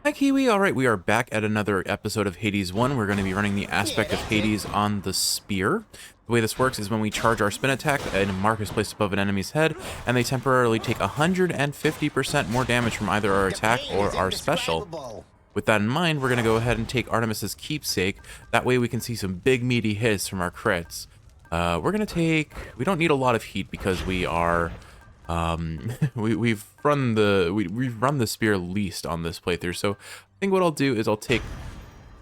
Hi Kiwi, alright, we are back at another episode of Hades 1. We're going to be running the aspect of Hades on the spear. The way this works is when we charge our spin attack, a mark is placed above an enemy's head, and they temporarily take 150% more damage from either our attack or our special. With that in mind, we're going to go ahead and take Artemis's keepsake. That way we can see some big meaty hits from our crits. We're going to take... We don't need a lot of heat because we are... we've run the spear least on this playthrough, so I think what I'll do is I'll take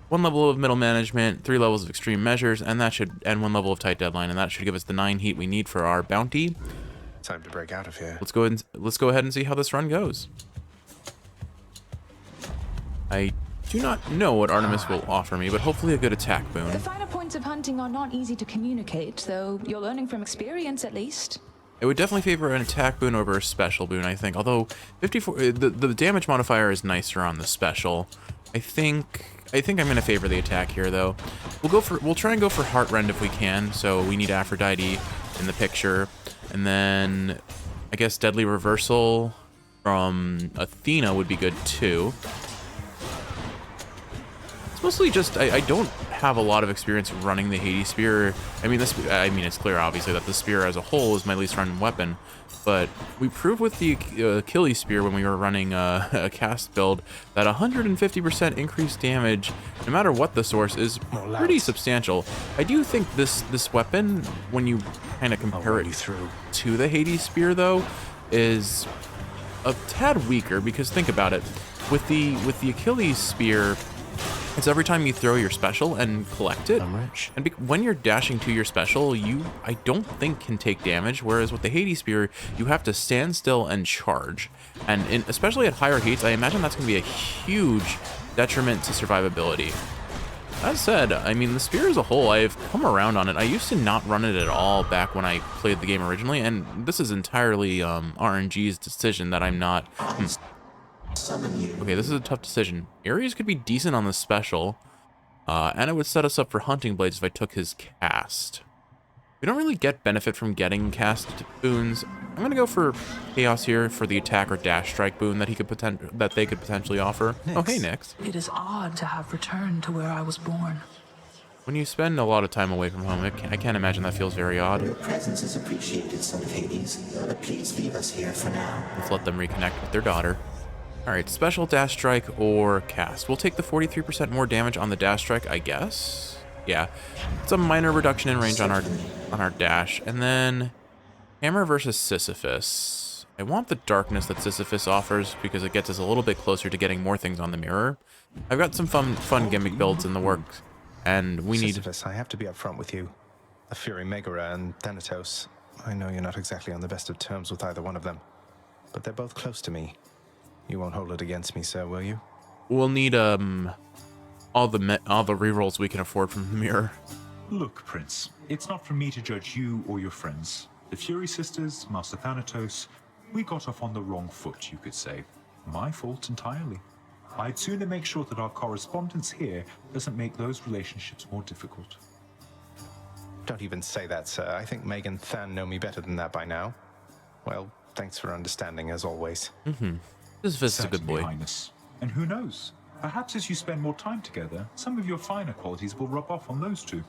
1 level of middle management, 3 levels of extreme measures, and 1 level of tight deadline, and that should give us the 9 heat we need for our bounty. Time to break out of here. Let's go ahead and see how this run goes. I do not know what Artemis will offer me, but hopefully a good attack boon. The finer points of hunting are not easy to communicate, though you're learning from experience at least. It would definitely favor an attack boon over a special boon, I think. Although 54, the damage modifier is nicer on the special. I think I'm gonna favor the attack here, though. We'll try and go for Heart Rend if we can. So we need Aphrodite in the picture, and then I guess Deadly Reversal from Athena would be good too. It's mostly just I don't have a lot of experience running the Hades spear. I mean, it's clear obviously that the spear as a whole is my least run weapon, but we proved with the Achilles spear when we were running a cast build that 150% increased damage, no matter what the source, is pretty substantial. I do think this weapon, when you kind of compare it to the Hades spear, though, is a tad weaker, because think about it, with the Achilles spear, it's every time you throw your special and collect it. I'm rich. And when you're dashing to your special, I don't think can take damage, whereas with the Hades spear, you have to stand still and charge. And especially at higher heats, I imagine that's going to be a huge detriment to survivability. That said, I mean, the spear as a whole, I've come around on it. I used to not run it at all back when I played the game originally, and this is entirely RNG's decision that I'm not... Okay, this is a tough decision. Ares could be decent on the special, and it would set us up for Hunting Blades if I took his cast. We don't really get benefit from getting cast boons. I'm gonna go for Chaos here for the attack or dash strike boon that they could potentially offer. Nyx. Oh, hey, Nyx. It is odd to have returned to where I was born. When you spend a lot of time away from home, I can't imagine that feels very odd. Your presence is appreciated, son of Hades, but please leave us here for now. Let's let them reconnect with their daughter. Alright, special dash strike or cast. We'll take the 43% more damage on the dash strike, I guess. Yeah, it's a minor reduction in range on our dash. And then hammer versus Sisyphus. I want the darkness that Sisyphus offers because it gets us a little bit closer to getting more things on the mirror. I've got some fun gimmick builds in the works, and we need... Sisyphus, I have to be upfront with you. The Fury Megara and Thanatos. I know you're not exactly on the best of terms with either one of them, but they're both close to me. You won't hold it against me, sir, will you? We'll need all the rerolls we can afford from the mirror. Look, Prince, it's not for me to judge you or your friends. The Fury Sisters, Master Thanatos, we got off on the wrong foot, you could say. My fault entirely. I'd sooner make sure that our correspondence here doesn't make those relationships more difficult. Don't even say that, sir. I think Meg and Than know me better than that by now. Well, thanks for understanding, as always. Sisyphus is a good boy. Highness. And who knows? Perhaps as you spend more time together, some of your finer qualities will rub off on those two.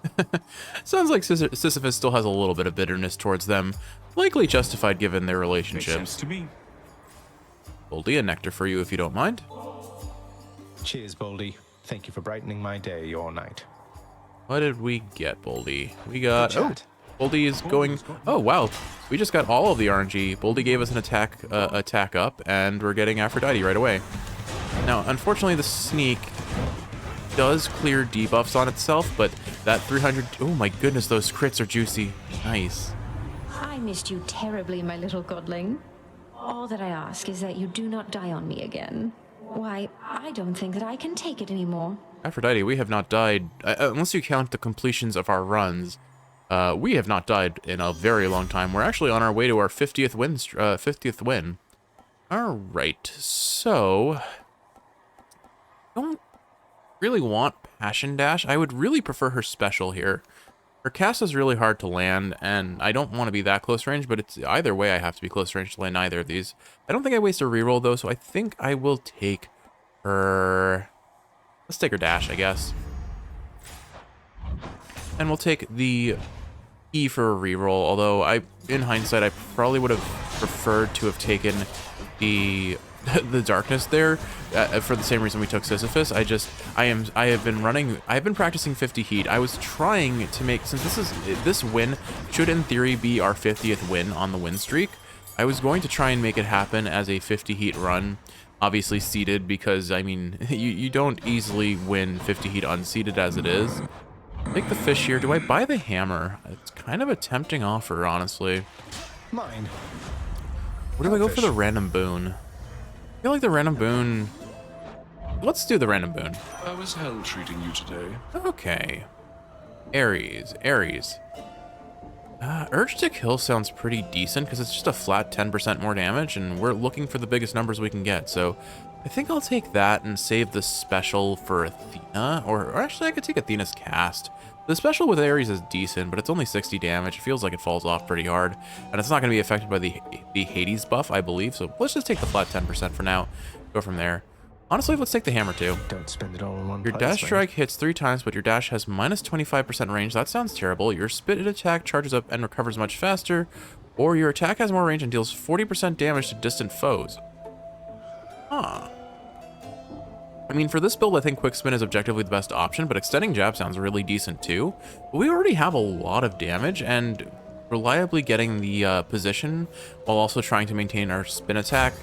Sounds like Sisyphus still has a little bit of bitterness towards them, likely justified given their relationship. Makes sense to me. Boldy, a nectar for you if you don't mind. Cheers, Boldy. Thank you for brightening my day or night. What did we get, Boldy? We got... Oh, Boldy is going... Oh, wow. We just got all of the RNG. Boldy gave us an attack up, and we're getting Aphrodite right away. Now, unfortunately, the sneak does clear debuffs on itself, but that 300... Oh my goodness, those crits are juicy. Nice. I missed you terribly, my little godling. All that I ask is that you do not die on me again. Why, I don't think that I can take it anymore. Aphrodite, we have not died... unless you count the completions of our runs... we have not died in a very long time. We're actually on our way to our 50th win. All right, so don't really want Passion Dash. I would really prefer her special here. Her cast is really hard to land, and I don't want to be that close range, but it's either way I have to be close range to land either of these. I don't think I waste a reroll, though, so I think I will take Let's take her dash, I guess. And we'll take the E for a reroll, although in hindsight, I probably would have preferred to have taken the darkness there for the same reason we took Sisyphus. I've been practicing 50 heat. I was trying to make, since this win should in theory be our 50th win on the win streak, I was going to try and make it happen as a 50 heat run, obviously seeded, because I mean you don't easily win 50 heat unseeded as it is. Take the fish here. Do I buy the hammer? It's kind of a tempting offer, honestly. Mine. Where do I go for the random boon? I feel like the random boon... Let's do the random boon. How is hell treating you today? Okay. Ares. Urge to Kill sounds pretty decent because it's just a flat 10% more damage, and we're looking for the biggest numbers we can get. So I think I'll take that and save the special for Athena. Or actually, I could take Athena's cast. The special with Ares is decent, but it's only 60 damage. It feels like it falls off pretty hard, and it's not going to be affected by the Hades buff, I believe. So let's just take the flat 10% for now. Go from there. Honestly, let's take the hammer too. Don't spend it all in one Your place, dash man. strike hits 3 times, but your dash has minus 25% range. That sounds terrible. Your spit attack charges up and recovers much faster, or your attack has more range and deals 40% damage to distant foes. Huh. I mean, for this build, I think Quick Spin is objectively the best option, but Extending Jab sounds really decent too. But we already have a lot of damage, and reliably getting the position while also trying to maintain our spin attack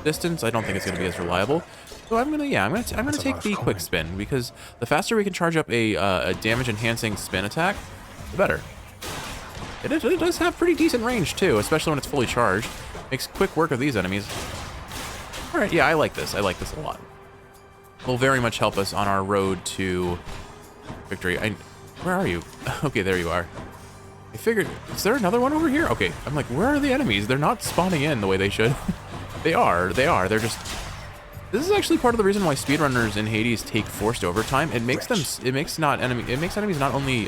distance, I don't think it's going to be as reliable. So I'm gonna take the Quick Spin, because the faster we can charge up a damage enhancing spin attack, the better. It does have pretty decent range too, especially when it's fully charged. Makes quick work of these enemies. All right, yeah, I like this. I like this a lot. Will very much help us on our road to victory. Where are you? Okay, there you are. I figured, is there another one over here? Okay, I'm like, where are the enemies? They're not spawning in the way they should. They are. They're just... This is actually part of the reason why speedrunners in Hades take forced overtime. It makes enemies not only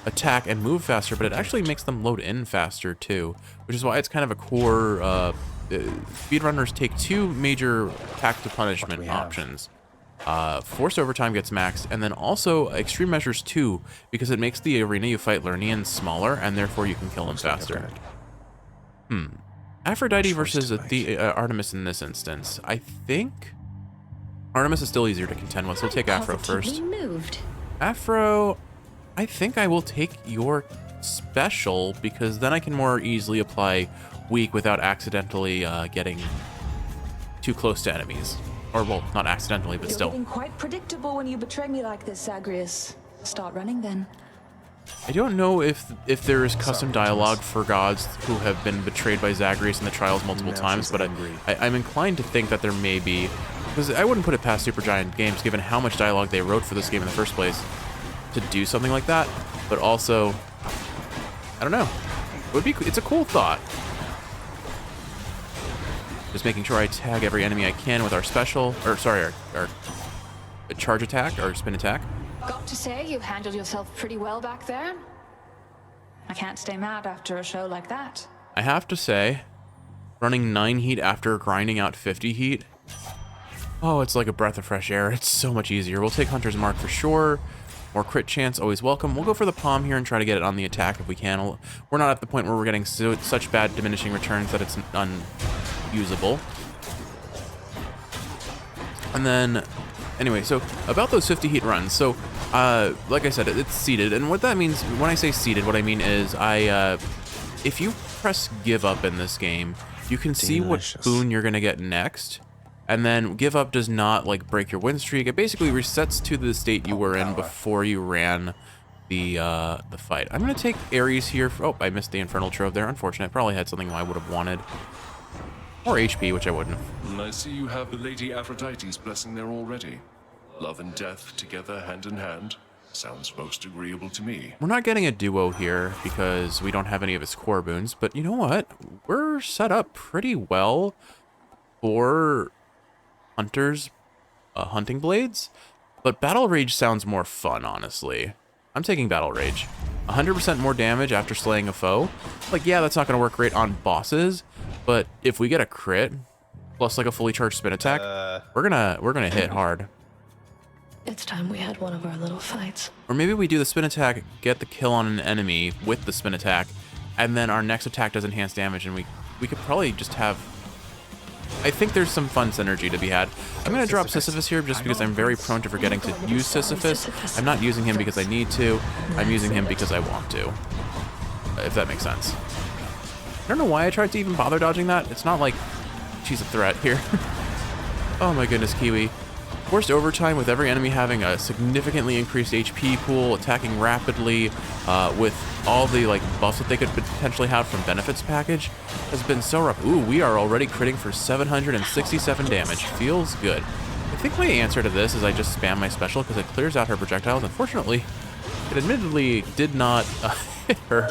attack and move faster, but it actually makes them load in faster too, which is why it's kind of a core... speedrunners take 2 major attack to punishment options. Forced overtime gets maxed, and then also extreme measures 2, because it makes the arena you fight Lernians smaller, and therefore you can kill them faster. Aphrodite versus Artemis in this instance. I think Artemis is still easier to contend with, so we'll take Aphro first. Aphro, I think I will take your special, because then I can more easily apply weak without accidentally getting too close to enemies. Or, well, not accidentally, but still. You're getting quite predictable when you betray me like this, Zagreus. Start running then. I don't know if there is custom dialogue for gods who have been betrayed by Zagreus in the trials multiple times, but I'm inclined to think that there may be, because I wouldn't put it past Supergiant Games, given how much dialogue they wrote for this game in the first place, to do something like that. But also, I don't know. It's a cool thought. Just making sure I tag every enemy I can with our special, or sorry, our charge attack, or spin attack. Got to say, you handled yourself pretty well back there. I can't stay mad after a show like that. I have to say, running 9 heat after grinding out 50 heat, oh, it's like a breath of fresh air. It's so much easier. We'll take Hunter's Mark for sure. More crit chance, always welcome. We'll go for the palm here and try to get it on the attack if we can. We're not at the point where we're getting such bad diminishing returns that it's unusable. And then, anyway, so about those 50 heat runs. So, like I said, it's seeded. And what that means, when I say seeded, what I mean is if you press give up in this game, you can see what boon you're going to get next. And then give up does not like break your win streak. It basically resets to the state you were in before you ran the fight. I'm gonna take Ares here. Oh, I missed the Infernal Trove there. Unfortunate. Probably had something I would have wanted. Or HP, which I wouldn't have. I see you have the Lady Aphrodite's blessing there already. Love and death together hand in hand. Sounds most agreeable to me. We're not getting a duo here because we don't have any of his core boons. But you know what? We're set up pretty well for Hunter's hunting blades, but Battle Rage sounds more fun, honestly. I'm taking Battle Rage. 100% more damage after slaying a foe. Like, yeah, that's not going to work great on bosses, but if we get a crit, plus like a fully charged spin attack, we're gonna hit hard. It's time we had one of our little fights. Or maybe we do the spin attack, get the kill on an enemy with the spin attack, and then our next attack does enhanced damage, and we could probably just have... I think there's some fun synergy to be had. I'm going to drop Sisyphus here just because I'm very prone to forgetting to use Sisyphus. I'm not using him because I need to. I'm using him because I want to. If that makes sense. I don't know why I tried to even bother dodging that. It's not like she's a threat here. Oh my goodness, Kiwi. Forced overtime with every enemy having a significantly increased HP pool, attacking rapidly, with all the like buffs that they could potentially have from benefits package, has been so rough. Ooh, we are already critting for 767 damage. Feels good. I think my answer to this is I just spam my special because it clears out her projectiles. Unfortunately, it admittedly did not hit her,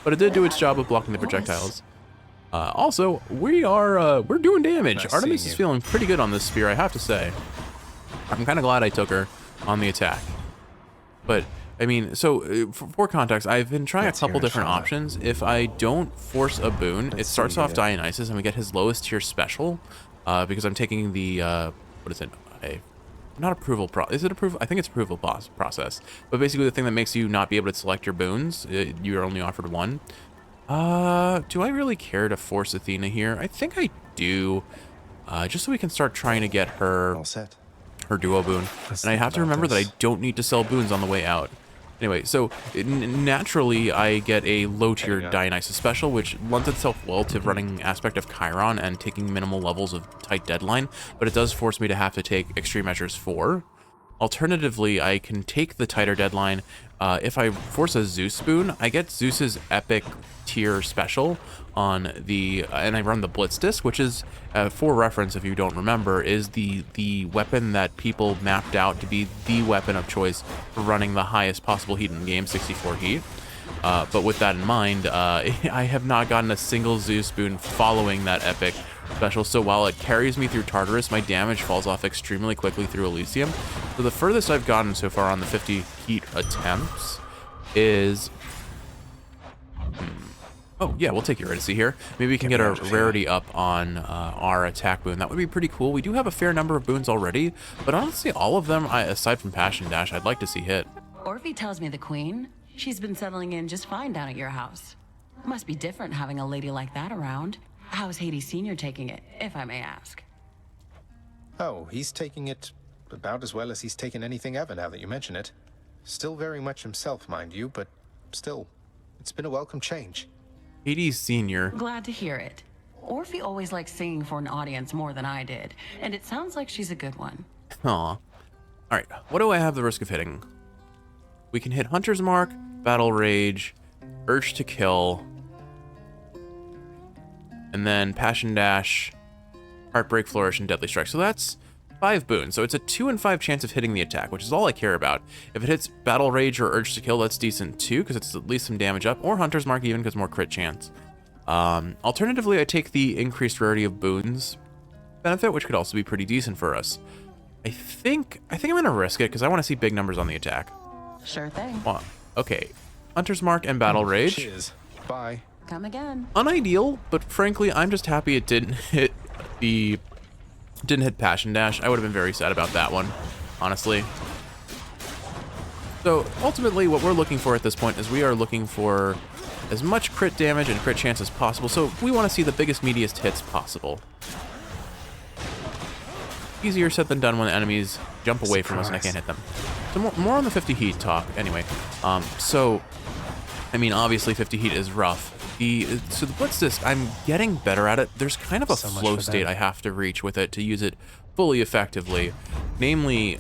but it did do its job of blocking the projectiles. Also, we're doing damage. Nice Artemis is feeling pretty good on this spear, I have to say. I'm kind of glad I took her on the attack. But, I mean, so for context, I've been trying a couple different options. If I don't force a boon, it starts off Dionysus and we get his lowest tier special, because I'm taking the, what is it? Not approval is it approval? I think it's approval process. But basically the thing that makes you not be able to select your boons, you're only offered one. Do I really care to force Athena here? I think I do, just so we can start trying to get her duo boon. And I have to remember that I don't need to sell boons on the way out. Anyway, so naturally I get a low tier Dionysus special, which lends itself well to running aspect of Chiron and taking minimal levels of tight deadline, but it does force me to have to take extreme measures 4. Alternatively, I can take the tighter deadline. If I force a Zeus boon, I get Zeus's epic tier special on the, and I run the Blitz Disc, which is, for reference, if you don't remember, is the weapon that people mapped out to be the weapon of choice for running the highest possible heat in the game, 64 heat. But with that in mind, I have not gotten a single Zeus boon following that epic special, so while it carries me through Tartarus, my damage falls off extremely quickly through Elysium. So the furthest I've gotten so far on the 50 heat attempts is... Oh, yeah, we'll take Eurydice here. Maybe we can get a rarity up on our attack boon. That would be pretty cool. We do have a fair number of boons already, but honestly, all of them, aside from Passion Dash, I'd like to see hit. Orphe tells me the Queen, she's been settling in just fine down at your house. Must be different having a lady like that around. How's Hades Sr. taking it, if I may ask? Oh, he's taking it about as well as he's taken anything ever, now that you mention it. Still very much himself, mind you, but still, it's been a welcome change. Hades Sr. Glad to hear it. Orphe always liked singing for an audience more than I did, and it sounds like she's a good one. Aw. Alright, what do I have the risk of hitting? We can hit Hunter's Mark, Battle Rage, Urge to Kill, and then Passion Dash, Heartbreak, Flourish, and Deadly Strike. So that's 5 boons. So it's a 2 in 5 chance of hitting the attack, which is all I care about. If it hits Battle Rage or Urge to Kill, that's decent too, because it's at least some damage up, or Hunter's Mark even, because more crit chance. Alternatively, I take the increased rarity of boons benefit, which could also be pretty decent for us. I think I'm gonna risk it because I want to see big numbers on the attack. Sure thing. Well, okay, Hunter's Mark and Battle Rage. Cheers. Bye. Come again. Unideal, but frankly, I'm just happy it didn't hit Passion Dash. I would have been very sad about that one, honestly. So ultimately, what we're looking for at this point is we are looking for as much crit damage and crit chance as possible. So we want to see the biggest, meatiest hits possible. Easier said than done when the enemies jump away from us and I can't hit them. So more on the 50 heat talk. Anyway, so I mean, obviously 50 heat is rough. So the Blitz Disc, I'm getting better at it. There's kind of a flow state I have to reach with it to use it fully effectively. Namely,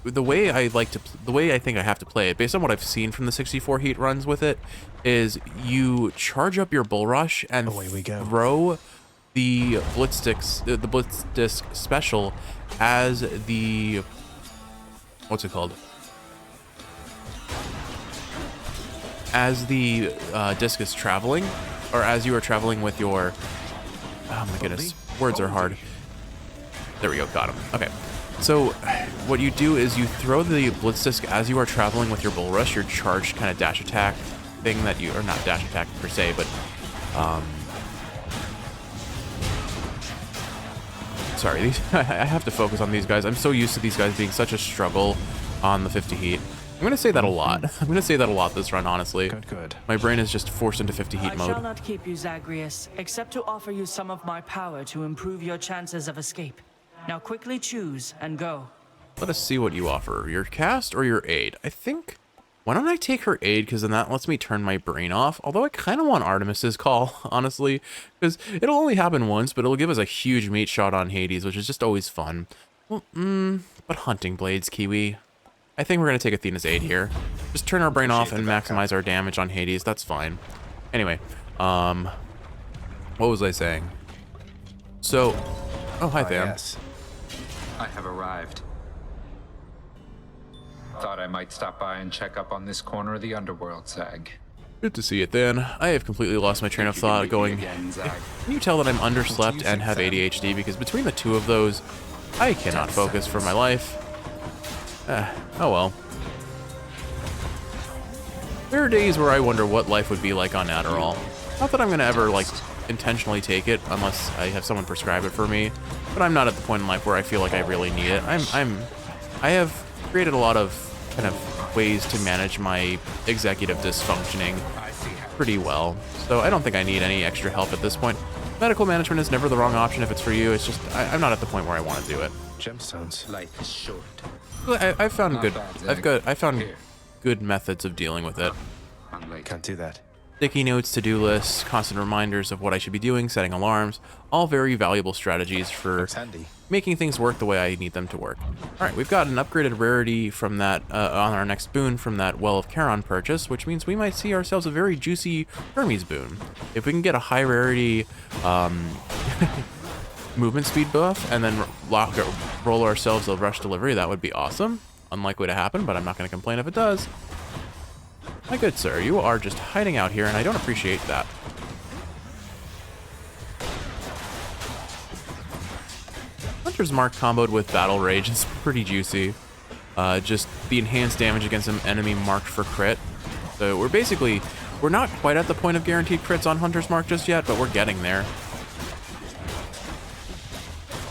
the way I think I have to play it, based on what I've seen from the 64 heat runs with it, is you charge up your Bull Rush and throw the Blitz Disc special as the, what's it called? As the disc is traveling, or as you are traveling with your, oh my goodness, words are hard. There we go, got him. Okay, so what you do is you throw the Blitz Disc as you are traveling with your Bull Rush, your charged kind of dash attack thing that you, or not dash attack per se, but Sorry, I have to focus on these guys. I'm so used to these guys being such a struggle on the 50 heat. I'm going to say that a lot. I'm going to say that a lot this run, honestly. Good. My brain is just forced into 50 heat I mode. shall not keep you, Zagreus, except to offer you some of my power to improve your chances of escape. Now quickly choose and go. Let us see what you offer. Your cast or your aid? I think... Why don't I take her aid, because then that lets me turn my brain off. Although I kind of want Artemis's call, honestly. Because it'll only happen once, but it'll give us a huge meat shot on Hades, which is just always fun. Well, but Hunting Blades, Kiwi. I think we're going to take Athena's aid here. Just turn our brain off and maximize our damage on Hades. That's fine. Anyway, what was I saying? So... Oh, hi, Tham. Yes. I have arrived. Thought I might stop by and check up on this corner of the underworld, Zag. Good to see it, then. I have completely lost my train of thought going... Again, Zag. Can you tell that I'm underslept and have ADHD? Because between the two of those, I cannot focus for my life. Oh well. There are days where I wonder what life would be like on Adderall. Not that I'm gonna ever, like, intentionally take it, unless I have someone prescribe it for me. But I'm not at the point in life where I feel like I really need it. I have created a lot of kind of ways to manage my executive dysfunctioning pretty well. So I don't think I need any extra help at this point. Medical management is never the wrong option if it's for you. It's just, I'm not at the point where I want to do it. Gemstones. Life is short. I found good, Not bad, I found Here. good methods of dealing with it. I'm late. Can't do that. Sticky notes, to-do lists, constant reminders of what I should be doing, setting alarms, all very valuable strategies for Looks handy. making things work the way I need them to work. All right, we've got an upgraded rarity from that on our next boon from that Well of Charon purchase, which means we might see ourselves a very juicy Hermes boon. If we can get a high rarity movement speed buff and then roll ourselves a rush delivery, that would be awesome. Unlikely to happen, but I'm not going to complain if it does. My good sir, you are just hiding out here, and I don't appreciate that. Hunter's Mark comboed with Battle Rage is pretty juicy. Just the enhanced damage against an enemy marked for crit. So we're not quite at the point of guaranteed crits on Hunter's Mark just yet, but we're getting there.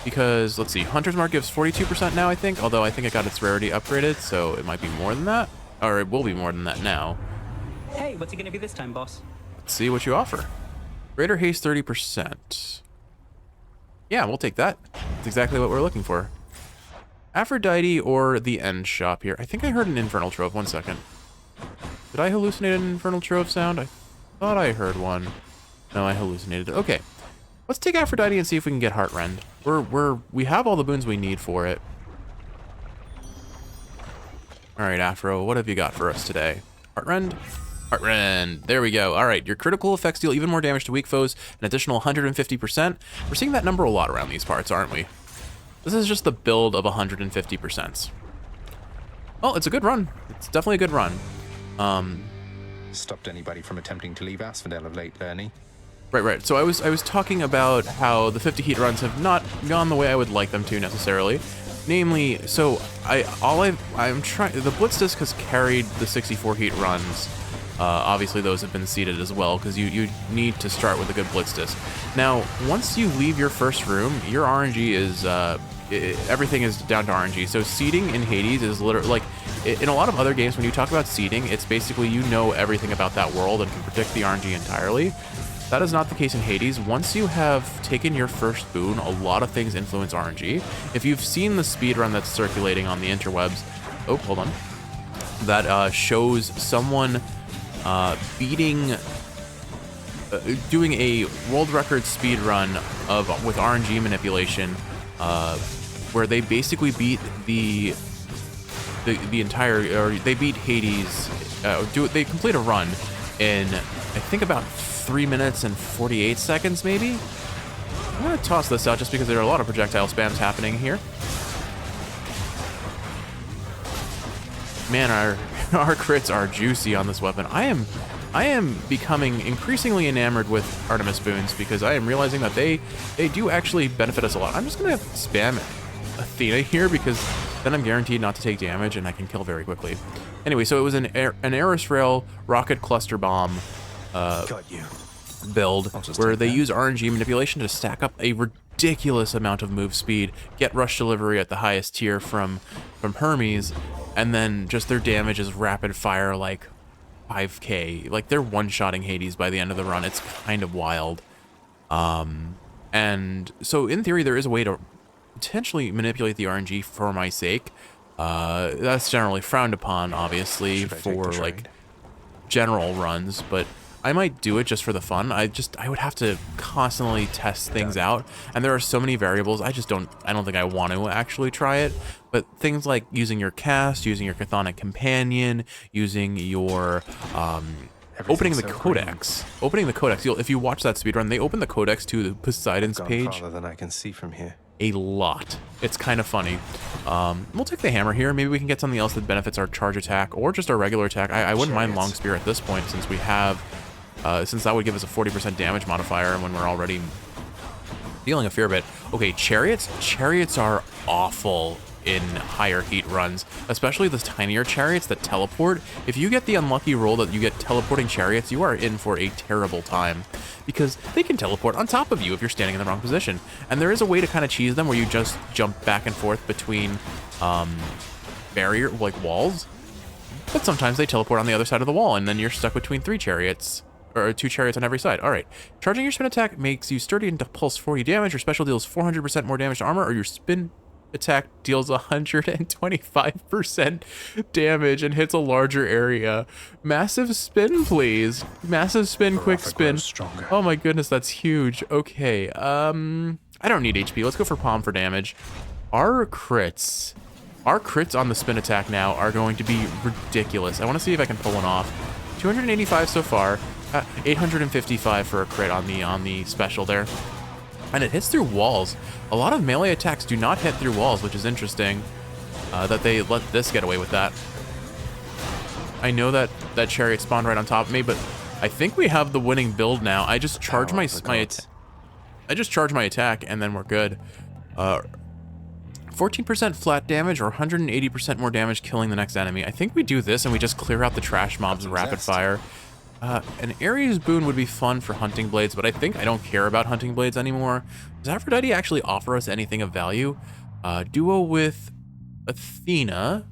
Because, let's see, Hunter's Mark gives 42% now, I think, although I think it got its rarity upgraded, so it might be more than that. Or it will be more than that now. Hey, what's it gonna be this time, boss? Let's see what you offer. Greater haste 30%. Yeah, we'll take that. That's exactly what we're looking for. Aphrodite or the End Shop here. I think I heard an Infernal Trove. 1 second. Did I hallucinate an Infernal Trove sound? I thought I heard one. No, I hallucinated it. Okay. Let's take Aphrodite and see if we can get Heartrend. We have all the boons we need for it. All right, Aphro, what have you got for us today? Heartrend? Heartrend. There we go. All right, your critical effects deal even more damage to weak foes, an additional 150%. We're seeing that number a lot around these parts, aren't we? This is just the build of 150%. Well, it's a good run. It's definitely a good run. Stopped anybody from attempting to leave Asphodel of late, Ernie? Right. So I was talking about how the 50 heat runs have not gone the way I would like them to necessarily. Namely, so I'm trying. The Blitz Disc has carried the 64 heat runs. Obviously, those have been seeded as well because you need to start with a good Blitz Disc. Now, once you leave your first room, your RNG is everything is down to RNG. So seeding in Hades is literally like in a lot of other games when you talk about seeding, it's basically you know everything about that world and can predict the RNG entirely. That is not the case in Hades. Once you have taken your first boon, a lot of things influence RNG. If you've seen the speedrun that's circulating on the interwebs, oh, hold on, that shows someone doing a world record speedrun with RNG manipulation, where they basically beat the entire, or they beat Hades, they complete a run in, I think, about 3 minutes and 48 seconds, maybe? I'm gonna toss this out just because there are a lot of projectile spams happening here. Man, our crits are juicy on this weapon. I am becoming increasingly enamored with Artemis boons because I am realizing that they do actually benefit us a lot. I'm just gonna spam Athena here because then I'm guaranteed not to take damage and I can kill very quickly. Anyway, so it was an Eris Rail rocket cluster bomb build where they use RNG manipulation to stack up a ridiculous amount of move speed, get rush delivery at the highest tier from Hermes, and then just their damage is rapid fire like 5k. Like, they're one-shotting Hades by the end of the run. It's kind of wild. And so in theory, there is a way to potentially manipulate the RNG for my sake. That's generally frowned upon, obviously, for like general runs, but I might do it just for the fun. I would have to constantly test things out, and there are so many variables. I don't think I want to actually try it. But things like using your cast, using your Chthonic companion, using your opening the codex. Opening the codex. If you watch that speedrun, they open the codex to the Poseidon's page. Farther than I can see from here. A lot. It's kind of funny. We'll take the hammer here. Maybe we can get something else that benefits our charge attack or just our regular attack. I wouldn't mind long spear at this point, since we have, since that would give us a 40% damage modifier when we're already dealing a fair bit. Okay, chariots. Chariots are awful in higher heat runs, especially the tinier chariots that teleport. If you get the unlucky roll that you get teleporting chariots, you are in for a terrible time, because they can teleport on top of you if you're standing in the wrong position. And there is a way to kind of cheese them where you just jump back and forth between barrier, like walls, but sometimes they teleport on the other side of the wall, and then you're stuck between 3 chariots, or 2 chariots on every side. All right, charging your spin attack makes you sturdy and pulse 40 damage. Your special deals 400% more damage to armor, or your spin attack deals 125% damage and hits a larger area. Massive spin, please. Massive spin, quick spin. Oh my goodness, that's huge. Okay, I don't need HP. Let's go for palm for damage. Our crits on the spin attack now are going to be ridiculous. I want to see if I can pull one off. 285 so far. 855 for a crit on the special there. And it hits through walls. A lot of melee attacks do not hit through walls, which is interesting, that they let this get away with that. I know that chariot spawned right on top of me, but I think we have the winning build now. I just charge my attack, and then we're good. 14% flat damage or 180% more damage killing the next enemy. I think we do this and we just clear out the trash mobs rapid fire. An Ares boon would be fun for hunting blades, but I think I don't care about hunting blades anymore. Does Aphrodite actually offer us anything of value? Duo with Athena.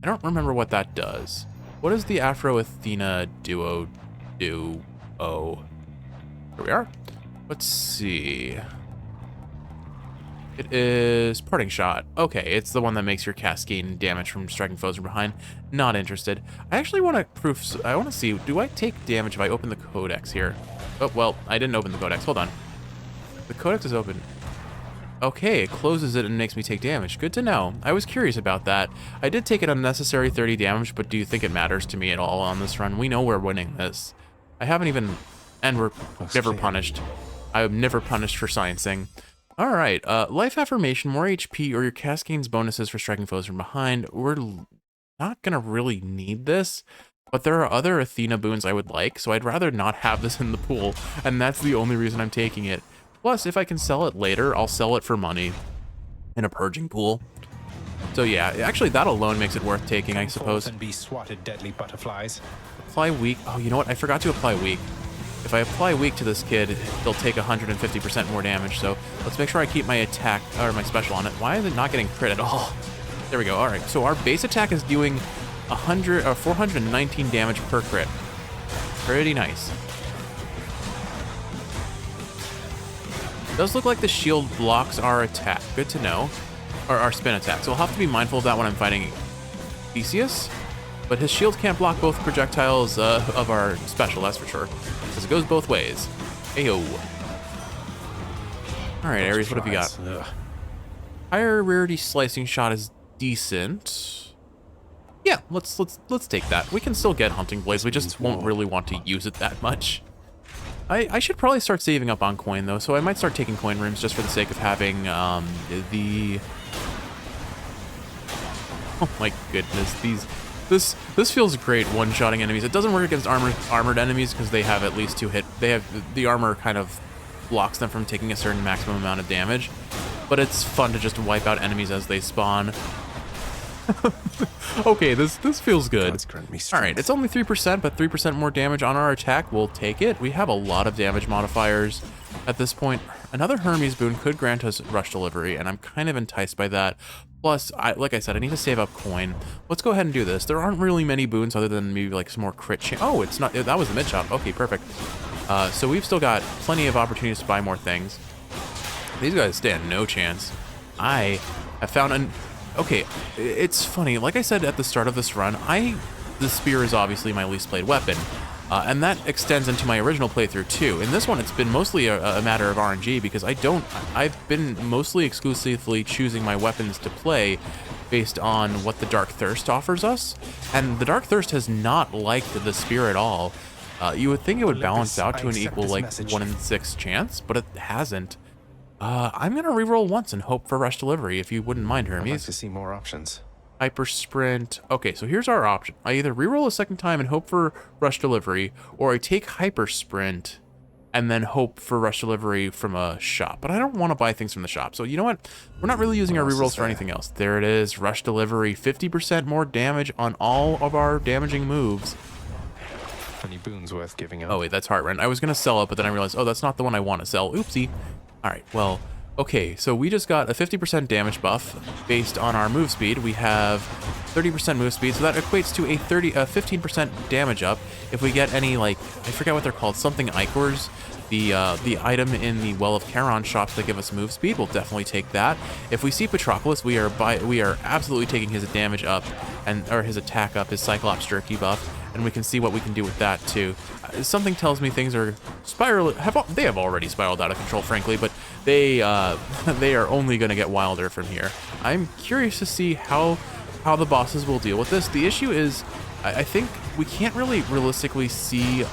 I don't remember what that does. What does the Aphro-Athena duo do? Oh, here we are. Let's see. It is Parting Shot. Okay, it's the one that makes your cast gain damage from striking foes from behind. Not interested. I actually want to I want to see, do I take damage if I open the codex here? Oh, well, I didn't open the codex. Hold on. The codex is open. Okay, it closes it and makes me take damage. Good to know. I was curious about that. I did take an unnecessary 30 damage, but do you think it matters to me at all on this run? We know we're winning this. I haven't even... And we're never punished. I'm never punished for sciencing. All right, life affirmation, more HP, or your cast gains bonuses for striking foes from behind. We're not gonna really need this, but there are other Athena boons I would like, so I'd rather not have this in the pool, and that's the only reason I'm taking it. Plus, if I can sell it later, I'll sell it for money in a purging pool. So yeah, actually that alone makes it worth taking, I suppose. And be swatted, deadly butterflies. Apply weak. Oh, you know what? I forgot to apply weak. If I apply weak to this kid, they'll take 150% more damage, so let's make sure I keep my attack, or my special on it. Why is it not getting crit at all? There we go, all right. So our base attack is doing 419 damage per crit. Pretty nice. It does look like the shield blocks our attack. Good to know. Or our spin attack. So we'll have to be mindful of that when I'm fighting Theseus. But his shield can't block both projectiles of our special, that's for sure. Because it goes both ways. Ayo. Alright, Ares, what have you got? Higher rarity slicing shot is decent. Yeah, let's take that. We can still get hunting blades, we just won't really want to use it that much. I should probably start saving up on coin though, so I might start taking coin rooms just for the sake of having the... Oh my goodness, this feels great one-shotting enemies. It doesn't work against armored enemies because they have at least 2 hit. They have the armor kind of blocks them from taking a certain maximum amount of damage, but it's fun to just wipe out enemies as they spawn. Okay, this feels good. Gods grant me All strength. right, it's only 3%, but 3% more damage on our attack. We'll take it. We have a lot of damage modifiers at this point. Another Hermes boon could grant us rush delivery, and I'm kind of enticed by that. Plus, like I said, I need to save up coin. Let's go ahead and do this. There aren't really many boons other than maybe like some more crit Oh, it's not. That was the mid shop. Okay, perfect. So we've still got plenty of opportunities to buy more things. These guys stand no chance. I have found an... Okay, it's funny. Like I said at the start of this run, the spear is obviously my least played weapon. And that extends into my original playthrough too. In this one, it's been mostly a matter of RNG because I've been mostly exclusively choosing my weapons to play based on what the Dark Thirst offers us. And the Dark Thirst has not liked the spear at all. You would think it would balance out to an equal like 1 in 6 chance, but it hasn't. I'm gonna reroll once and hope for rush delivery if you wouldn't mind, Hermes. I'd like to see more options. Hyper sprint. Okay, so here's our option. I either reroll a second time and hope for rush delivery, or I take hyper sprint and then hope for rush delivery from a shop. But I don't want to buy things from the shop. So you know what? We're not really using our rerolls for anything else. There it is. Rush delivery. 50% more damage on all of our damaging moves. Any boons worth giving up? Oh wait, that's Heartrend. I was gonna sell it, but then I realized, oh, that's not the one I want to sell. Oopsie. All right, well, okay, so we just got a 50% damage buff based on our move speed. We have 30% move speed, so that equates to a 15% damage up. If we get any, like, I forget what they're called, something Ichors, the item in the Well of Charon shops that give us move speed, we'll definitely take that. If we see Patroclus, we are absolutely taking his damage up, or his attack up, his Cyclops Jerky buff, and we can see what we can do with that too. Something tells me things are they have already spiraled out of control, frankly, but they are only going to get wilder from here. I'm curious to see how the bosses will deal with this. The issue is, I think we can't really realistically see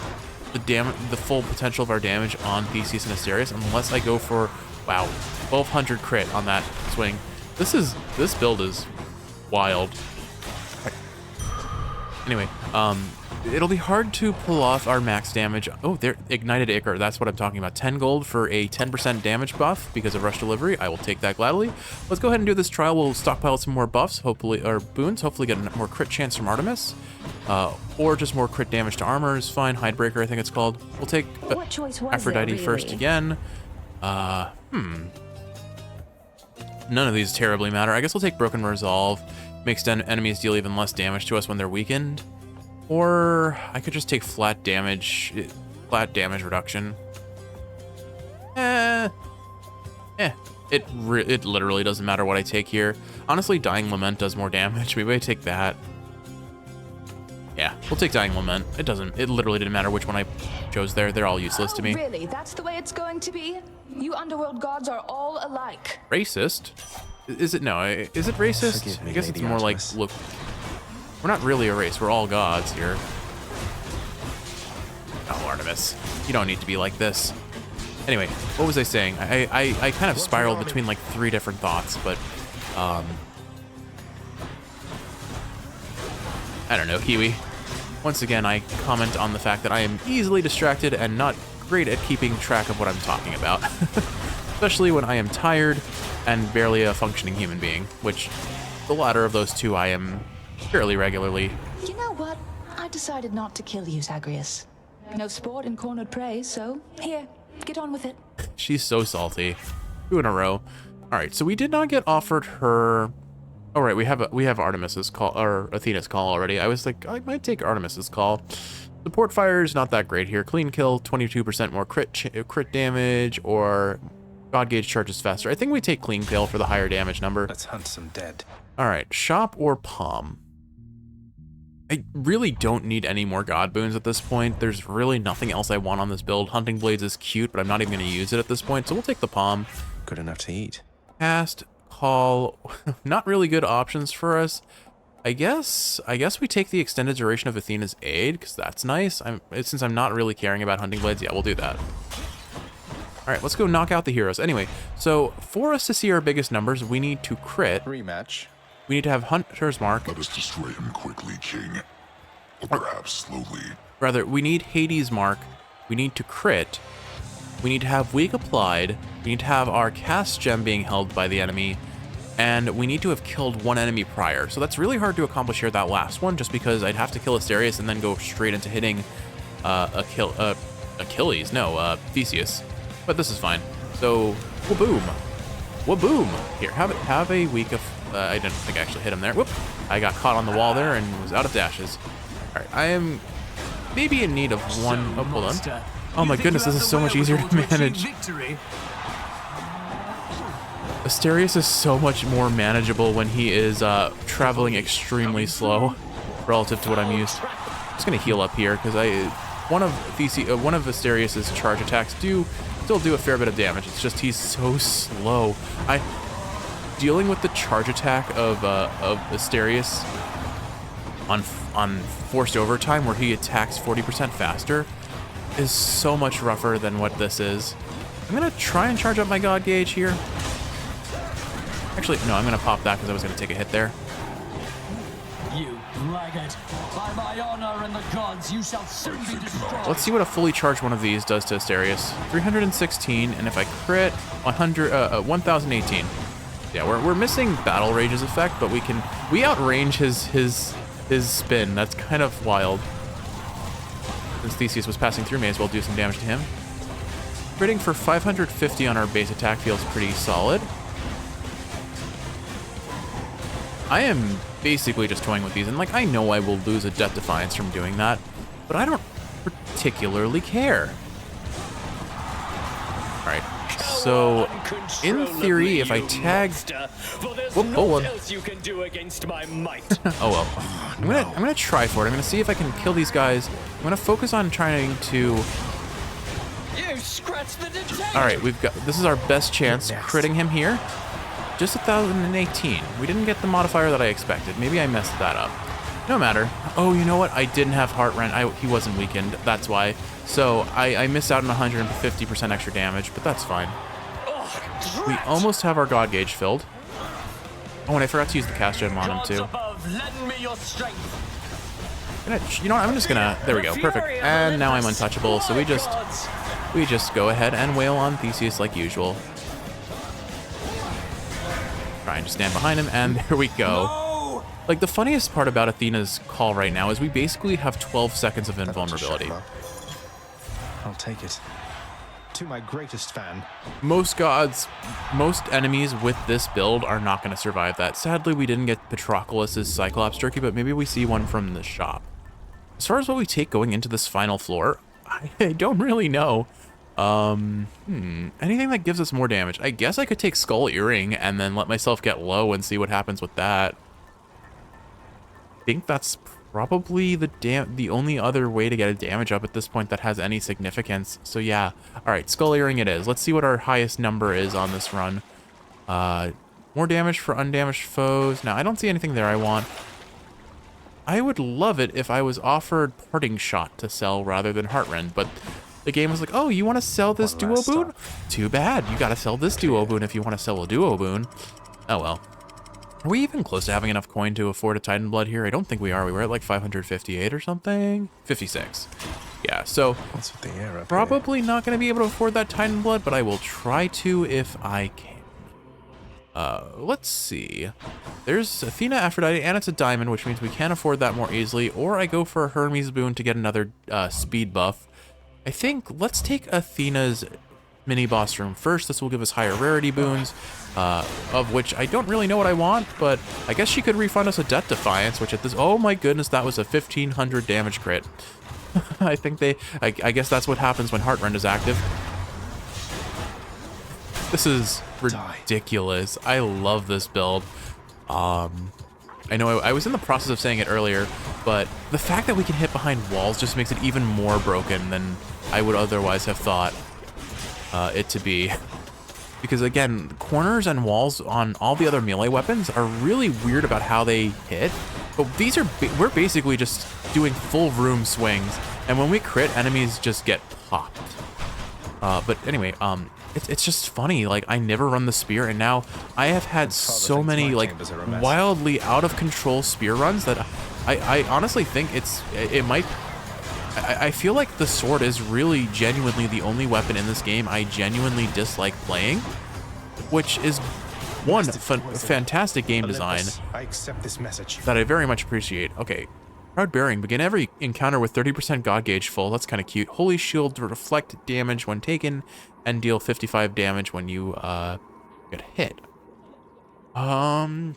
the full potential of our damage on Theseus and Asterius unless I go for, wow, 1200 crit on that swing. This build is wild. Anyway, it'll be hard to pull off our max damage. Oh, there, Ignited Ichor, that's what I'm talking about. 10 gold for a 10% damage buff because of rush delivery. I will take that gladly. Let's go ahead and do this trial. We'll stockpile some more buffs, hopefully, or boons, hopefully get a more crit chance from Artemis. Or just more crit damage to armor is fine. Hidebreaker, I think it's called. We'll take Aphrodite first again. None of these terribly matter. I guess we'll take Broken Resolve. Makes enemies deal even less damage to us when they're weakened. Or I could just take flat damage reduction. It literally doesn't matter what I take here. Honestly, Dying Lament does more damage. Maybe I take that. Yeah, we'll take Dying Lament. It literally didn't matter which one I chose there. They're all useless to me. Really? That's the way it's going to be? You underworld gods are all alike. Racist? Is it? No, is it racist? I guess it's more like, look, we're not really a race. We're all gods here. Oh, Artemis, you don't need to be like this. Anyway, what was I saying? I kind of spiraled between like 3 different thoughts, but I don't know, Kiwi. Once again, I comment on the fact that I am easily distracted and not great at keeping track of what I'm talking about. Especially when I am tired and barely a functioning human being, which the latter of those two I am fairly regularly. You know what? I decided not to kill you, Zagreus. No sport in cornered prey, so here, get on with it. She's so salty. 2 in a row. All right, so we did not get offered her. Oh right, we have Artemis's call or Athena's call already. I was like, I might take Artemis's call. Support fire is not that great here. Clean kill, 22% more crit damage, or God gauge charges faster. I think we take clean kill for the higher damage number. Let's hunt some dead. All right, shop or palm. I really don't need any more god boons at this point. There's really nothing else I want on this build. Hunting blades is cute, but I'm not even going to use it at this point, so we'll take the palm. Good enough to eat. Cast, call, not really good options for us. I guess we take the extended duration of Athena's aid, because that's nice. Since I'm not really caring about hunting blades, yeah, we'll do that. All right, let's go knock out the heroes. Anyway, so for us to see our biggest numbers, we need to crit. Rematch. We need to have Hunter's Mark. Let us destroy him quickly, King. Or perhaps slowly. Rather, we need Hades' Mark. We need to crit. We need to have Weak applied. We need to have our cast gem being held by the enemy. and we need to have killed one enemy prior. So that's really hard to accomplish here, that last one, just because I'd have to kill Asterius and then go straight into hitting Achilles, no, Theseus. But this is fine. So, waboom. Waboom. Here, have a week of, I didn't think I actually hit him there. Whoop. I got caught on the wall there and was out of dashes. All right, I am maybe in need of one, oh, hold on. Oh my goodness, this is so much easier to manage. Asterius is so much more manageable when he is traveling extremely slow relative to what I'm used. I'm just gonna heal up here because one of Asterius's charge attacks still do a fair bit of damage. It's just he's so slow. Dealing with the charge attack of Asterius on forced overtime, where he attacks 40% faster, is so much rougher than what this is. I'm gonna try and charge up my God Gauge here. Actually, no, I'm gonna pop that because I was gonna take a hit there. You laggard. By my honor and the gods, you shall soon be destroyed. Let's see what a fully charged one of these does to Asterius. 316, and if I crit, 1018. Yeah, we're missing Battle Rage's effect, but we outrange his spin. That's kind of wild. Since Theseus was passing through, may as well do some damage to him. Critting for 550 on our base attack feels pretty solid. I am basically just toying with these, and like I know I will lose a Death Defiance from doing that, but I don't particularly care. All right, so in theory, if I tag, hold on. Oh well, I'm gonna try for it. I'm gonna see if I can kill these guys. I'm gonna focus on trying to. All right, this is our best chance, critting him here. Just 1018. We didn't get the modifier that I expected. Maybe I messed that up. No matter. Oh, you know what? I didn't have Heart Rend. He wasn't weakened. That's why. So I missed out on 150% extra damage, but that's fine. We almost have our God Gauge filled. Oh, and I forgot to use the cast gem on him too. You know what? I'm just gonna. There we go. Perfect. And now I'm untouchable. So we just go ahead and wail on Theseus like usual. Trying to stand behind him, and there we go. No! Like, the funniest part about Athena's call right now is we basically have 12 seconds of invulnerability. I'll take it. To my greatest fan. Most enemies with this build are not going to survive that. Sadly, we didn't get Patroclus's Cyclops Jerky, but maybe we see one from the shop. As far as what we take going into this final floor, I don't really know. Anything that gives us more damage. I guess I could take Skull Earring and then let myself get low and see what happens with that. I think that's probably the only other way to get a damage up at this point that has any significance. So yeah, all right, Skull Earring it is. Let's see what our highest number is on this run. More damage for undamaged foes. Now, I don't see anything there I want. I would love it if I was offered Parting Shot to sell rather than Heart Rend, but the game was like, oh, you want to sell this duo boon? Too bad. You got to sell this duo boon if you want to sell a duo boon. Oh, well. Are we even close to having enough coin to afford a Titan Blood here? I don't think we are. We were at like 558 or something. 56. Yeah, so probably not going to be able to afford that Titan Blood, but I will try to if I can. Let's see. There's Athena, Aphrodite, and it's a diamond, which means we can afford that more easily. Or I go for a Hermes boon to get another speed buff. I think let's take Athena's mini boss room first. This will give us higher rarity boons, of which I don't really know what I want, but I guess she could refund us a Death Defiance, which at this, oh my goodness, that was a 1500 damage crit. I think I guess that's what happens when Heart Rend is active. This is ridiculous. I love this build. I know I was in the process of saying it earlier, but the fact that we can hit behind walls just makes it even more broken than I would otherwise have thought it to be. Because again, corners and walls on all the other melee weapons are really weird about how they hit. But we're basically just doing full room swings, and when we crit, enemies just get popped. But anyway, it's just funny. Like, I never run the spear, and now I have had so many like wildly out of control spear runs that I honestly think it might. I feel like the sword is really genuinely the only weapon in this game I genuinely dislike playing, which is one, fantastic game design I accept this message. that I very much appreciate. Okay. Proud Bearing. Begin every encounter with 30% God Gauge full. That's kind of cute. Holy Shield to reflect damage when taken and deal 55 damage when you get hit. Neither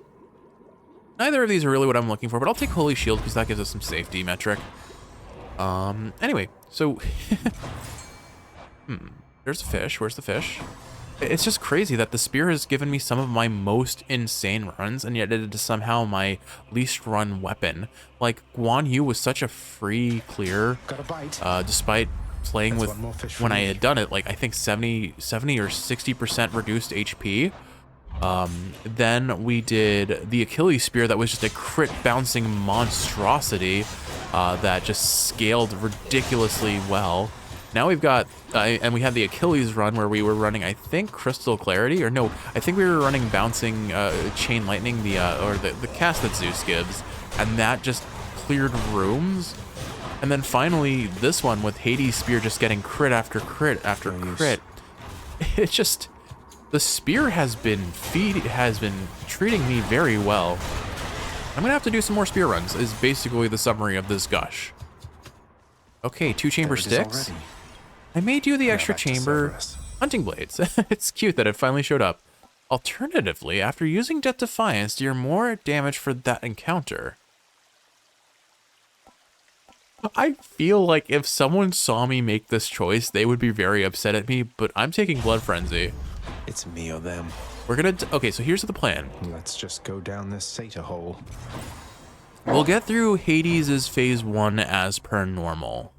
of these are really what I'm looking for, but I'll take Holy Shield because that gives us some safety metric. Anyway, so there's a fish. Where's the fish? It's just crazy that the spear has given me some of my most insane runs, and yet it is somehow my least run weapon. Like, Guan Yu was such a free clear, despite playing with, when I had done it, like, I think 70 or 60% reduced HP. Then we did the Achilles spear that was just a crit bouncing monstrosity that just scaled ridiculously well. Now we've got, and we had the Achilles run where we were running, I think, Crystal Clarity, or no, I think we were running Bouncing Chain Lightning, or the cast that Zeus gives, and that just cleared rooms. And then finally, this one with Hades Spear just getting crit after crit after crit. It's just, the spear has been treating me very well. I'm gonna have to do some more spear runs, is basically the summary of this gush. Okay, 2 chamber Styx. I may do the extra chamber hunting blades. It's cute that it finally showed up. Alternatively, after using Death Defiance, deal more damage for that encounter. I feel like if someone saw me make this choice, they would be very upset at me, but I'm taking Blood Frenzy. It's me or them. We're gonna, okay, so here's the plan. Let's just go down this Sata hole. We'll get through Hades' phase 1 as per normal.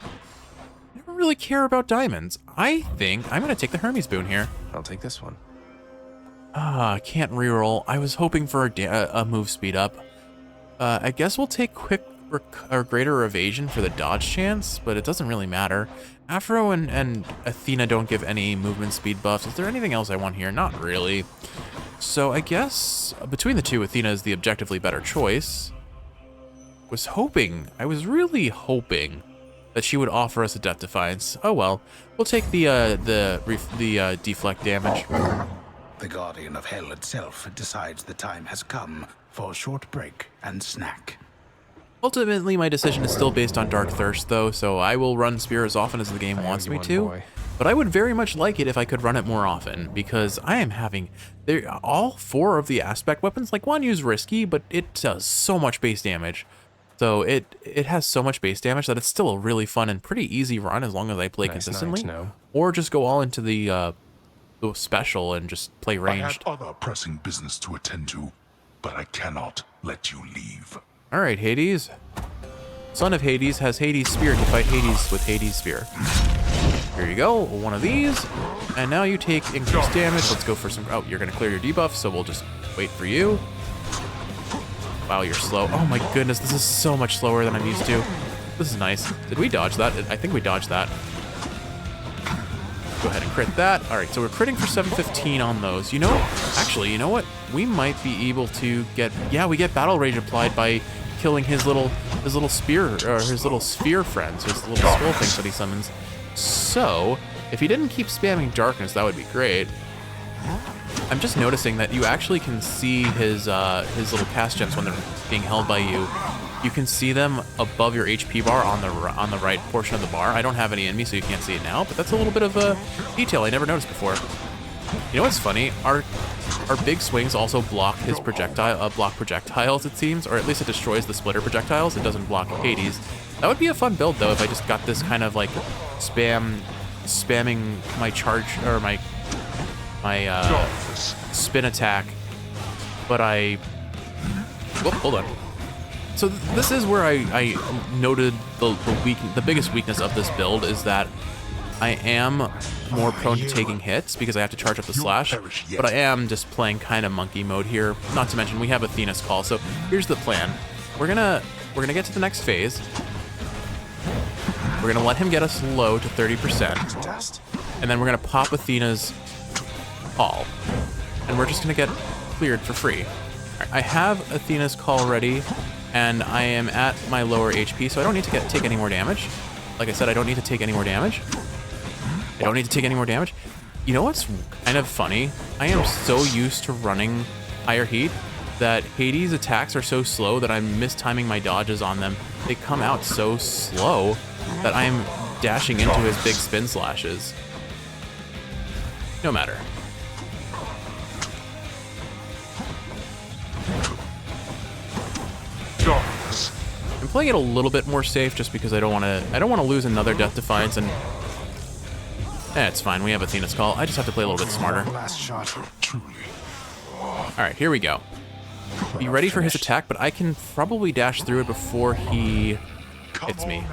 I don't really care about diamonds. I think I'm gonna take the Hermes boon here. I'll take this one. I can't reroll. I was hoping for a move speed up. I guess we'll take quick or greater evasion for the dodge chance, but it doesn't really matter. Aphro and Athena don't give any movement speed buffs. Is there anything else I want here? Not really. So I guess between the two, Athena is the objectively better choice. I was really hoping that she would offer us a Death Defiance. Oh well, we'll take the deflect damage. The Guardian of Hell itself decides the time has come for a short break and snack. Ultimately, my decision is still based on Dark Thirst, though, so I will run Spear as often as the game wants me to. But I would very much like it if I could run it more often, because I am having... all 4 of the aspect weapons, like Guan Yu's risky, but it does so much base damage. So it has so much base damage that it's still a really fun and pretty easy run as long as I play consistently. Or just go all into the special and just play ranged. I have other pressing business to attend to, but I cannot let you leave. Alright, Hades. Son of Hades has Hades Spear to fight Hades with Hades Spear. Here you go, one of these. And now you take increased damage. Let's go for some... Oh, you're going to clear your debuff, so we'll just wait for you. Wow, you're slow. Oh my goodness, this is so much slower than I'm used to. This is nice. Did we dodge that? I think we dodged that. Go ahead and crit that. Alright, so we're critting for 715 on those. You know, actually, you know what? We might be able to get... Yeah, we get Battle Rage applied by killing his little spear, or his little sphere friends, his little skull things that he summons. So, if he didn't keep spamming Darkness, that would be great. I'm just noticing that you actually can see his little cast gems when they're being held by you. You can see them above your HP bar on the right portion of the bar. I don't have any in me, so you can't see it now, but that's a little bit of a detail I never noticed before. You know what's funny? Our big swings also block his projectiles, it seems, or at least it destroys the splitter projectiles. It doesn't block Hades. That would be a fun build though if I just got this kind of like spamming my charge or my spin attack, but hold on. So this is where I noted the biggest weakness of this build is that I am more prone to taking hits because I have to charge up the slash, but I am just playing kind of monkey mode here. Not to mention we have Athena's call. So here's the plan: we're gonna get to the next phase. We're gonna let him get us low to 30%, and then we're gonna pop Athena's call, and we're just gonna get cleared for free. Right, I have Athena's call ready, and I am at my lower HP, so I don't need to take any more damage. Like I said, I don't need to take any more damage. You know what's kind of funny I am so used to running higher heat that Hades' attacks are so slow that I'm mistiming my dodges on them. They come out so slow that I'm dashing into his big spin slashes. No matter. I'm playing it a little bit more safe just because I don't want to lose another Death Defiance, and it's fine. We have Athena's Call. I just have to play a little bit smarter. Last shot. All right, here we go. Be ready for his attack, but I can probably dash through it before he hits me.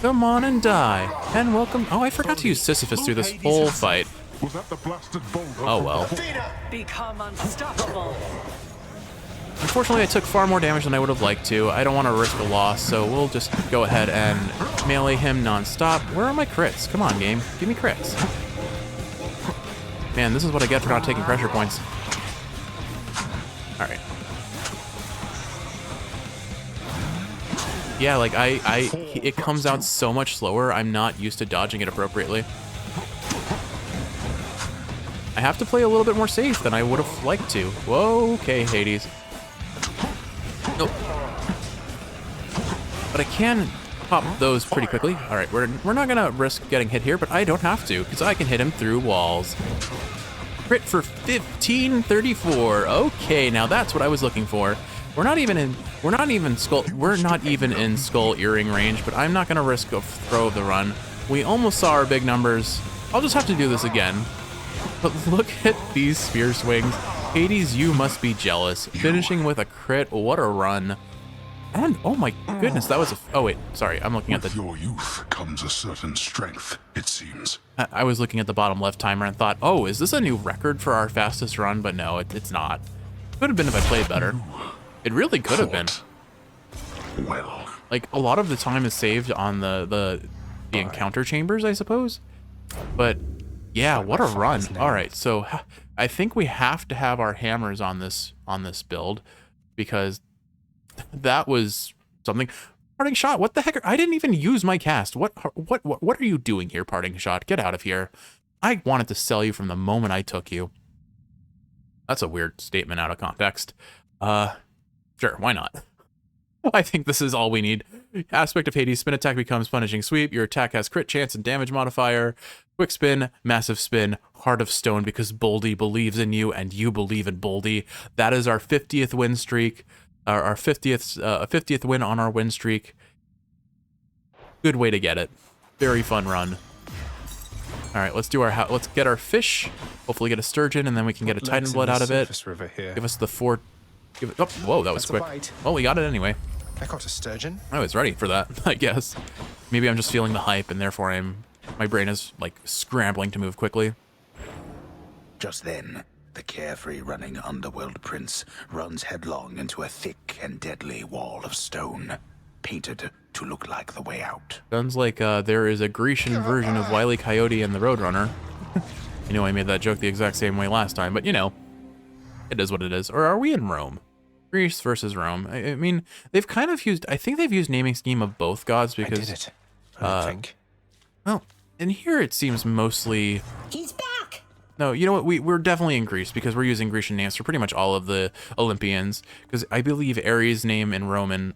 Come on and die. And welcome. Oh, I forgot to use Sisyphus through this whole fight. Oh well. Become unstoppable. Unfortunately, I took far more damage than I would have liked to. I don't want to risk a loss, so we'll just go ahead and melee him non-stop. Where are my crits? Come on, game. Give me crits. Man, this is what I get for not taking pressure points. Alright. Yeah, like, it comes out so much slower, I'm not used to dodging it appropriately. I have to play a little bit more safe than I would have liked to. Whoa, okay, Hades. Nope. But I can pop those pretty quickly. Alright, we're not gonna risk getting hit here, but I don't have to, because I can hit him through walls. Crit for 1534. Okay, now that's what I was looking for. We're not even in skull earring range, but I'm not gonna risk a throw of the run. We almost saw our big numbers. I'll just have to do this again. But look at these spear swings. Hades, you must be jealous. Finishing with a crit, what a run. And, oh my goodness, that was a... Oh wait, sorry, I'm looking at the... With your youth comes a certain strength, it seems. I was looking at the bottom left timer and thought, oh, is this a new record for our fastest run? But no, it's not. Could have been if I played better. It really could have been. Well. Like, a lot of the time is saved on the encounter chambers, I suppose. But, yeah, what a run. Alright, so I think we have to have our hammers on this build, because that was something. Parting Shot, what the heck? I didn't even use my cast. What are you doing here, Parting Shot? Get out of here. I wanted to sell you from the moment I took you. That's a weird statement out of context. Sure, why not? I think this is all we need. Aspect of Hades, spin attack becomes punishing sweep. Your attack has crit chance and damage modifier. Quick spin, massive spin, Heart of Stone, because Boldy believes in you and you believe in Boldy. That is our 50th win streak. Our 50th win on our win streak. Good way to get it. Very fun run. All right, let's get our fish. Hopefully get a sturgeon, and then we can get a Titan blood out of it. Give us the 4. Oh, whoa, that was quick. Well, we got it anyway. I caught a sturgeon. I was ready for that, I guess. Maybe I'm just feeling the hype, and therefore my brain is like scrambling to move quickly. Just then, the carefree running underworld prince runs headlong into a thick and deadly wall of stone, painted to look like the way out. Sounds like there is a Grecian version of Wile E. Coyote and the Roadrunner. You know, I made that joke the exact same way last time, but you know, it is what it is. Or are we in Rome? Greece versus Rome. I mean, they've kind of used, I think they've used naming scheme of both gods because... I did it, I think. Well, in here it seems mostly... He's back! No, you know what? We're definitely in Greece because we're using Grecian names for pretty much all of the Olympians. Because I believe Ares' name in Roman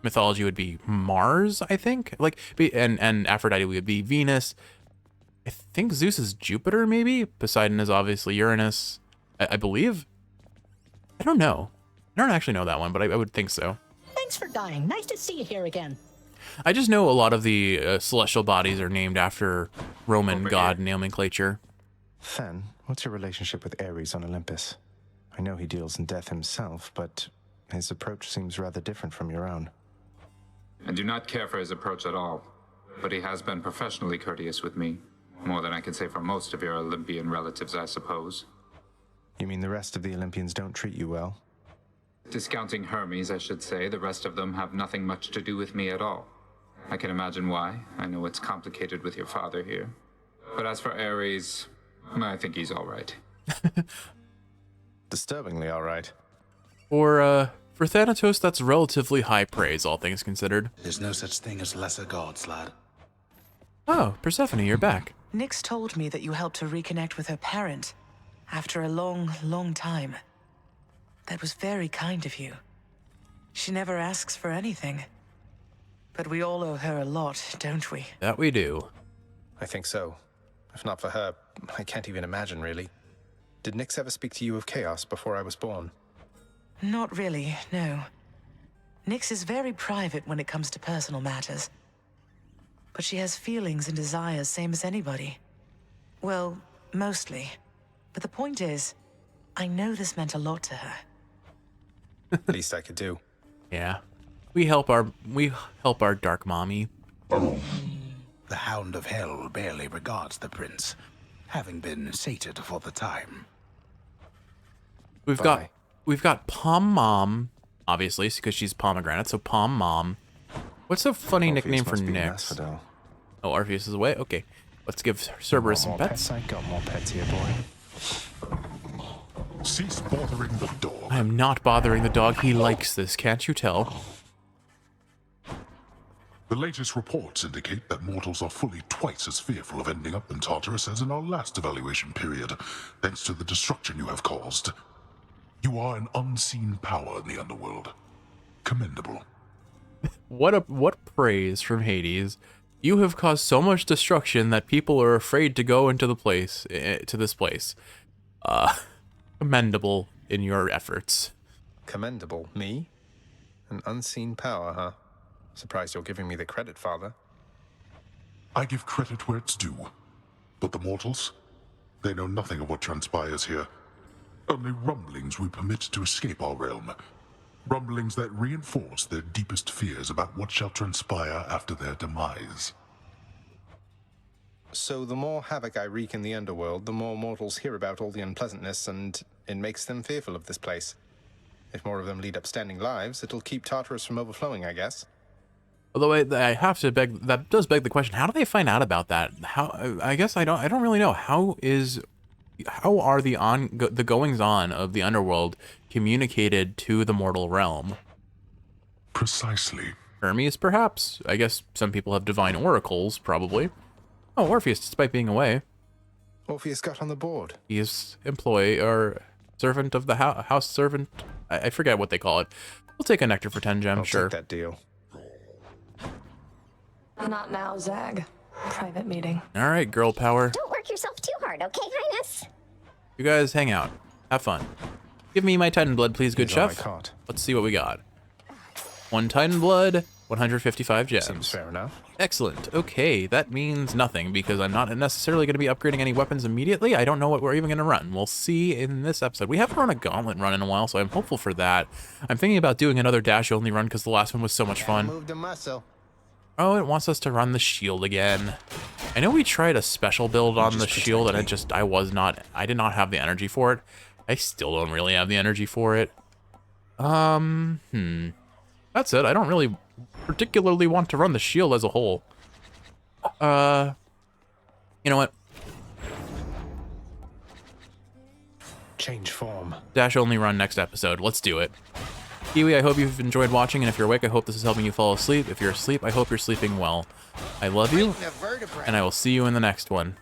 mythology would be Mars, I think. Like, and Aphrodite would be Venus. I think Zeus is Jupiter, maybe? Poseidon is obviously Uranus. I believe? I don't know. I don't actually know that one, but I would think so. Thanks for dying. Nice to see you here again. I just know a lot of the celestial bodies are named after Roman god nomenclature. Fen, what's your relationship with Ares on Olympus? I know he deals in death himself, but his approach seems rather different from your own. I do not care for his approach at all, but he has been professionally courteous with me. More than I can say for most of your Olympian relatives, I suppose. You mean the rest of the Olympians don't treat you well? Discounting Hermes, I should say, the rest of them have nothing much to do with me at all. I can imagine why. I know it's complicated with your father here. But as for Ares, I think he's all right. Disturbingly all right. For Thanatos, that's relatively high praise, all things considered. There's no such thing as lesser gods, lad. Oh, Persephone, you're back. Nyx told me that you helped her reconnect with her parent after a long, long time. That was very kind of you. She never asks for anything. But we all owe her a lot, don't we? That we do. I think so. If not for her, I can't even imagine, really. Did Nyx ever speak to you of chaos before I was born? Not really, no. Nyx is very private when it comes to personal matters. But she has feelings and desires, same as anybody. Well, mostly. But the point is, I know this meant a lot to her. Least I could do. Yeah. We help our dark mommy. The Hound of Hell barely regards the prince, having been sated for the time. We've got Pom Mom, obviously, because she's pomegranate, so Pom Mom. What's a funny nickname for Nyx? Asphodel. Oh, Orpheus is away? Okay. Let's give Cerberus some pets. I got more pets here, boy. Cease bothering the dog. I am not bothering the dog. He likes this, can't you tell? The latest reports indicate that mortals are fully twice as fearful of ending up in Tartarus as in our last evaluation period, thanks to the destruction you have caused. You are an unseen power in the underworld. Commendable. What praise from Hades. You have caused so much destruction that people are afraid to go into this place. Commendable in your efforts. Commendable? Me? An unseen power, huh? Surprised you're giving me the credit, Father. I give credit where it's due. But the mortals? They know nothing of what transpires here. Only rumblings we permit to escape our realm. Rumblings that reinforce their deepest fears about what shall transpire after their demise. So the more havoc I wreak in the underworld, the more mortals hear about all the unpleasantness, and it makes them fearful of this place. If more of them lead upstanding lives, it'll keep Tartarus from overflowing, I guess. Although I have to beg, that does beg the question: how do they find out about that? How? I guess I don't really know. How are the goings on of the underworld communicated to the mortal realm? Precisely. Hermes, perhaps. I guess some people have divine oracles, probably. Oh, Orpheus, despite being away. Orpheus got on the board. He is employee or servant of the house servant. I forget what they call it. We'll take a nectar for 10 gems, sure. Take that deal. Not now, Zag. Private meeting. All right, girl power. Don't work yourself too hard, okay, Highness? You guys hang out. Have fun. Give me my Titan blood, please, good chef. He's on my cart. Let's see what we got. 1 Titan blood, 155 gems. Seems fair enough. Excellent. Okay, that means nothing because I'm not necessarily going to be upgrading any weapons immediately. I don't know what we're even going to run. We'll see in this episode. We haven't run a gauntlet run in a while, so I'm hopeful for that. I'm thinking about doing another dash-only run because the last one was so much fun. Move the muscle. Oh, it wants us to run the shield again. I know we tried a special build on the shield and I did not have the energy for it. I still don't really have the energy for it. That's it. I don't really particularly want to run the shield as a whole. You know what? Change form. Dash only run next episode. Let's do it. Kiwi, I hope you've enjoyed watching, and if you're awake, I hope this is helping you fall asleep. If you're asleep, I hope you're sleeping well. I love you, and I will see you in the next one.